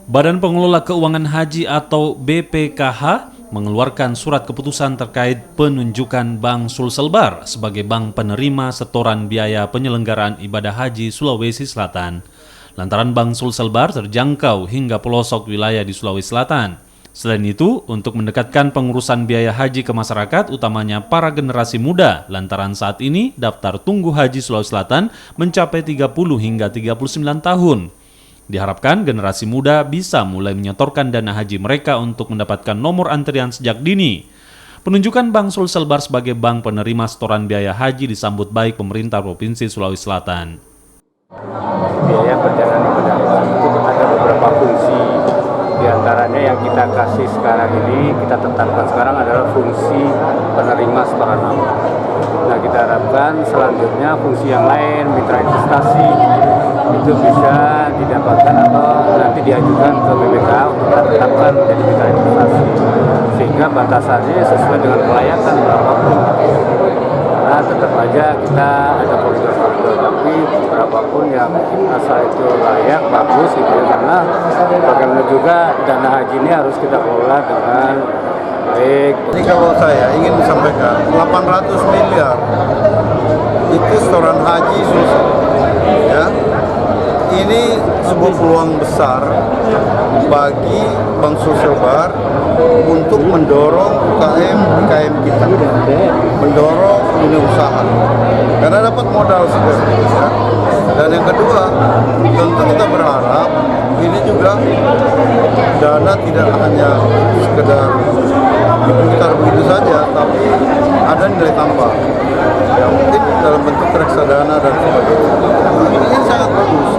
Badan Pengelola Keuangan Haji atau BPKH mengeluarkan surat keputusan terkait penunjukan Bank Sulselbar sebagai bank penerima setoran biaya penyelenggaraan ibadah haji Sulawesi Selatan. Lantaran Bank Sulselbar terjangkau hingga pelosok wilayah di Sulawesi Selatan. Selain itu, untuk mendekatkan pengurusan biaya haji ke masyarakat, utamanya para generasi muda, lantaran saat ini daftar tunggu haji Sulawesi Selatan mencapai 30 hingga 39 tahun. Diharapkan generasi muda bisa mulai menyetorkan dana haji mereka untuk mendapatkan nomor antrian sejak dini. Penunjukan Bank Sulselbar sebagai bank penerima setoran biaya haji disambut baik pemerintah Provinsi Sulawesi Selatan. Biaya perjalanan ibadah haji itu ada beberapa fungsi. Di antaranya yang kita kasih sekarang ini, kita tetapkan sekarang adalah fungsi penerima setoran amal. Nah, kita harapkan selanjutnya fungsi yang lain, mitra investasi, itu bisa didapatkan atau nanti diajukan ke BPK untuk kita tetapkan menjadi mitra investasi. Sehingga batasannya sesuai dengan kelayakan berapapun. Karena tetap aja kita ada koridor-koridor, tapi berapapun yang asal itu layak, bagus gitu ya. Karena bagaimana juga dana haji ini harus kita kelola dengan baik. Jadi kalau saya ingin sampaikan 800 miliar itu setoran haji Sulsel, ya. Ini sebuah peluang besar bagi Bank Sulselbar untuk mendorong UKM kita, mendorong dunia usaha, karena dapat modal segera. Ya. Dan yang kedua, tentu kita berharap ini juga dana tidak hanya sekedar diputar begitu saja, tapi ada nilai tambah yang mungkin dalam bentuk reksadana dan sebagainya. Ini sangat bagus.